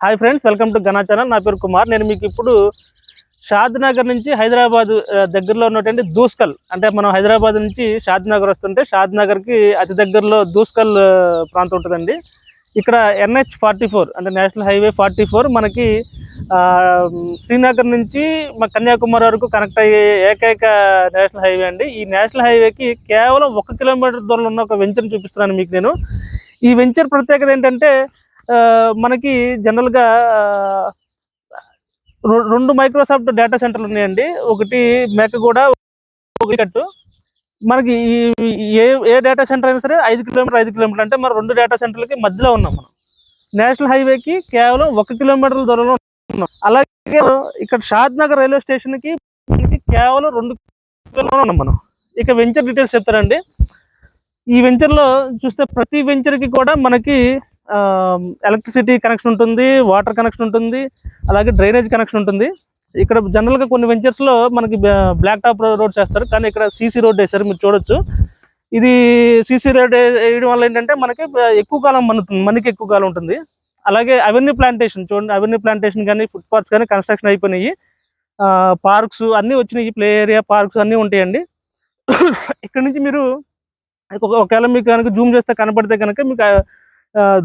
Hi friends, welcome to Ghana channel. నా పేరు కుమార్. నేను మీకు ఇప్పుడు షాద్నగర్ నుంచి హైదరాబాద్ దగ్గరలో ఉన్నటువంటి దూస్కల్, అంటే మనం హైదరాబాద్ నుంచి షాద్నగర్ వస్తుంటే షాద్నగర్కి అతి దగ్గరలో దూస్కల్ ప్రాంతం ఉంటుందండి. ఇక్కడ NH44 అంటే నేషనల్ హైవే 44 మనకి శ్రీనగర్ నుంచి కన్యాకుమారి వరకు కనెక్ట్ అయ్యే ఏకైక నేషనల్ హైవే అండి. ఈ నేషనల్ హైవేకి కేవలం 1 కిలోమీటర్ దూరంలో ఉన్న ఒక వెంచర్ని చూపిస్తున్నాను మీకు నేను. ఈ వెంచర్ ప్రత్యేకత ఏంటంటే మనకి జనరల్గా 2 మైక్రోసాఫ్ట్ డేటా సెంటర్లు ఉన్నాయండి. ఒకటి మేకగూడ, ఒకటి మనకి ఏ ఏ డేటా సెంటర్ అయినా సరే 5 కిలోమీటర్ అంటే మనం 2 డేటా సెంటర్లకి మధ్యలో ఉన్నాం. మనం నేషనల్ హైవేకి కేవలం 1 కిలోమీటర్ దూరంలో ఉన్నాం. అలాగే ఇక్కడ షాద్నగర్ రైల్వే స్టేషన్కి కేవలం 2 కిలోమీటర్లు ఉన్నాం మనం. ఇక వెంచర్ డీటెయిల్స్ చెప్తారండి. ఈ వెంచర్లో చూస్తే ప్రతి వెంచర్కి కూడా మనకి ఎలక్ట్రిసిటీ కనెక్షన్ ఉంటుంది, వాటర్ కనెక్షన్ ఉంటుంది, అలాగే డ్రైనేజ్ కనెక్షన్ ఉంటుంది. ఇక్కడ జనరల్గా కొన్ని వెంచర్స్లో మనకి బ్లాక్ టాప్ రోడ్స్ వేస్తారు, కానీ ఇక్కడ సీసీ రోడ్ వేస్తారు. మీరు చూడొచ్చు, ఇది సీసీ రోడ్ వేయడం వల్ల ఏంటంటే మనకి ఎక్కువ కాలం మనకి ఎక్కువ కాలం ఉంటుంది. అలాగే అవెన్యూ ప్లాంటేషన్ చూడండి, అవెన్యూ ప్లాంటేషన్ కానీ ఫుట్ పాత్స్ కానీ కన్స్ట్రక్షన్ అయిపోయినాయి. పార్క్స్ అన్నీ వచ్చినాయి, ప్లే ఏరియా పార్క్స్ అన్నీ ఉంటాయండి. ఇక్కడ నుంచి మీరు ఒకవేళ మీకు కనుక జూమ్ చేస్తే కనపడితే కనుక మీకు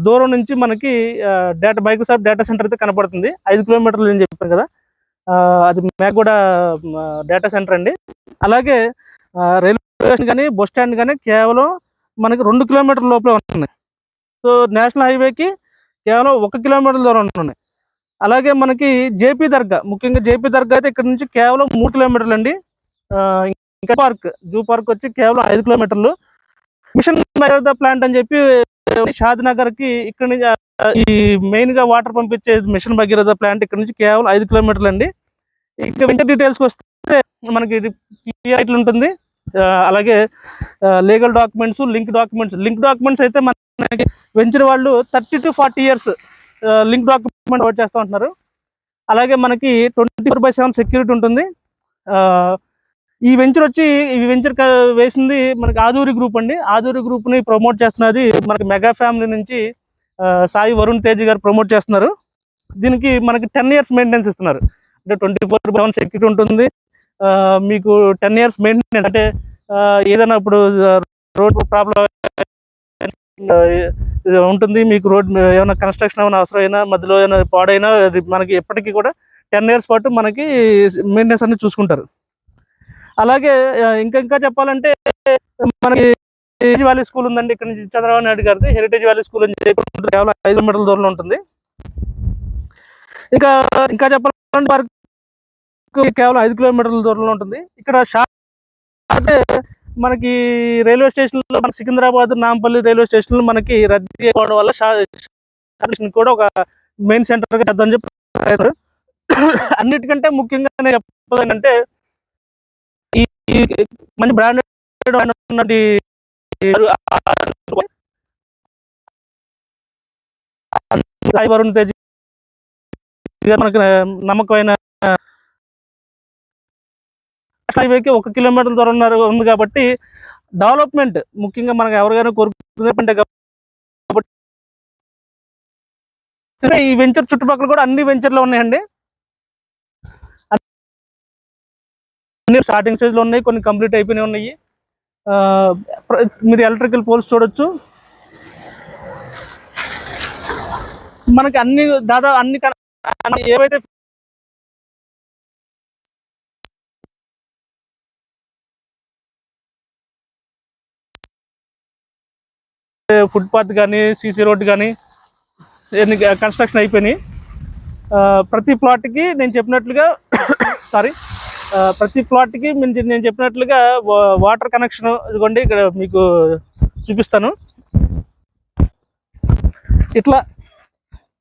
దూరం నుంచి మనకి మైక్రోసాఫ్ట్ డేటా సెంటర్ అయితే కనపడుతుంది. 5 కిలోమీటర్లు అని చెప్పాను కదా, అది మేకగూడ డేటా సెంటర్ అండి. అలాగే రైల్వే స్టేషన్ కానీ బస్ స్టాండ్ కానీ కేవలం మనకి 2 కిలోమీటర్ల లోపలే ఉన్నాయి. సో నేషనల్ హైవేకి కేవలం 1 కిలోమీటర్ దూరం ఉన్నాయి. అలాగే మనకి జేపీ దర్గా, ముఖ్యంగా జేపీ దర్గా అయితే ఇక్కడ నుంచి కేవలం 3 కిలోమీటర్లు అండి. ఇంకా జూ పార్క్ వచ్చి కేవలం 5 కిలోమీటర్లు. మిషన్ భగీరథ ప్లాంట్ అని చెప్పి షాద్నగర్కి ఇక్కడ నుంచి ఈ మెయిన్గా వాటర్ పంపించే మిషన్ భగీరథ ప్లాంట్ ఇక్కడ నుంచి కేవలం 5 కిలోమీటర్లు అండి. ఇక వెంచర్ డీటెయిల్స్కి వస్తే మనకి PIట్లు ఉంటుంది, అలాగే లీగల్ డాక్యుమెంట్స్, లింక్ డాక్యుమెంట్స్ అయితే మనకి వెంచర్ వాళ్ళు 30 to 40 years link document work చేస్తూ ఉంటున్నారు. అలాగే మనకి 24/7 సెక్యూరిటీ ఉంటుంది. ఈ వెంచర్ వేసింది మనకి ఆదూరి గ్రూప్ అండి. ఆదూరి గ్రూప్ని ప్రమోట్ చేస్తున్నది మనకి మెగా ఫ్యామిలీ నుంచి సాయి వరుణ్ తేజ్ గారు ప్రమోట్ చేస్తున్నారు. దీనికి మనకి 10 years మెయింటెనెన్స్ ఇస్తున్నారు. అంటే 24/7 సెక్యూరిటీ ఉంటుంది, మీకు 10 years మెయింటెనెన్స్. అంటే ఏదైనా ఇప్పుడు రోడ్ ప్రాబ్లం ఉంటుంది, మీకు రోడ్ ఏమైనా కన్స్ట్రక్షన్ ఏమైనా అవసరమైనా, మధ్యలో ఏమైనా పాడైనా మనకి ఎప్పటికీ కూడా 10 years పాటు మనకి మెయింటెనెన్స్ అన్ని చూసుకుంటారు. అలాగే ఇంకా చెప్పాలంటే మనకి హెరిటేజ్ వ్యాలీ స్కూల్ ఉందండి. ఇక్కడ నుంచి చంద్రబాబు నాయుడు గారిది హెరిటేజ్ వ్యాలీ స్కూల్ అని చెప్పి కేవలం 5 కిలోమీటర్ల దూరంలో ఉంటుంది. ఇంకా చెప్పాలంటే పార్క్ కేవలం 5 కిలోమీటర్ల దూరంలో ఉంటుంది. ఇక్కడ అంటే మనకి రైల్వే స్టేషన్లో మన సికింద్రాబాద్, నాంపల్లి రైల్వే స్టేషన్లో మనకి రద్దీ అయిపోవడం వల్ల స్టేషన్ కూడా ఒక మెయిన్ సెంటర్గా చేద్దామని చెప్పి అన్నిటికంటే ముఖ్యంగా నేను చెప్పాలి ఏంటంటే ఈ మంచి బ్రాండెడ్ ఉన్నటువంటి సాయి వరుణ్ తేజ్ మనకి నమ్మకమైన హైవేకి 1 కిలోమీటర్ దూరం ఉంది కాబట్టి డెవలప్మెంట్ ముఖ్యంగా మనకు ఎవరికైనా కోరుకునే కాబట్టి ఈ వెంచర్ చుట్టుపక్కల కూడా అన్ని వెంచర్లు ఉన్నాయండి. అన్ని స్టార్టింగ్ స్టేజ్లో ఉన్నాయి, కొన్ని కంప్లీట్ అయిపోయినాయి ఉన్నాయి. మీరు ఎలక్ట్రికల్ పోల్స్ చూడొచ్చు. మనకి దాదాపు అన్ని ఏవైతే ఫుట్పాత్ కానీ సీసీ రోడ్ కానీ కన్స్ట్రక్షన్ అయిపోయినాయి. ప్రతి ప్లాట్కి నేను చెప్పినట్లుగా నేను చెప్పినట్లుగా వాటర్ కనెక్షన్ ఇదిగోండి, ఇక్కడ మీకు చూపిస్తాను.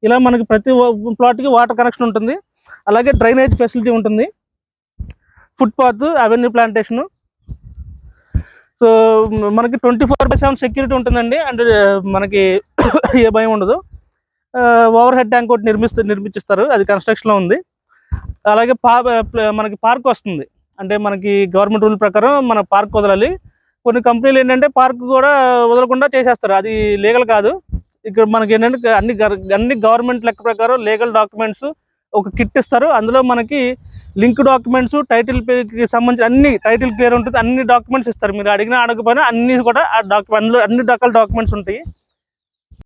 ఇలా మనకి ప్రతి ప్లాట్కి వాటర్ కనెక్షన్ ఉంటుంది. అలాగే డ్రైనేజ్ ఫెసిలిటీ ఉంటుంది, ఫుట్పాత్, అవెన్యూ ప్లాంటేషను. సో మనకి 24/7 సెక్యూరిటీ ఉంటుందండి. అంటే మనకి ఏ భయం ఉండదు. ఓవర్ హెడ్ ట్యాంక్ ఒకటి నిర్మించిస్తారు, అది కన్స్ట్రక్షన్లో ఉంది. అలాగే మనకి పార్క్ వస్తుంది. అంటే మనకి గవర్నమెంట్ రూల్ ప్రకారం మన పార్క్ వదలాలి. కొన్ని కంపెనీలు ఏంటంటే పార్క్ కూడా వదలకుండా చేసేస్తారు, అది లీగల్ కాదు. ఇక్కడ మనకి ఏంటంటే అన్ని గవర్నమెంట్ లెక్క ప్రకారం లీగల్ డాక్యుమెంట్స్ ఒక కిట్ ఇస్తారు. అందులో మనకి లింక్ డాక్యుమెంట్స్, టైటిల్ పేరుకి సంబంధించి అన్ని, టైటిల్ పేరు ఉంటుంది, అన్ని డాక్యుమెంట్స్ ఇస్తారు. మీరు అడిగినా అడగకపోయినా అన్ని కూడా ఆ అందులో అన్ని రకాల డాక్యుమెంట్స్ ఉంటాయి.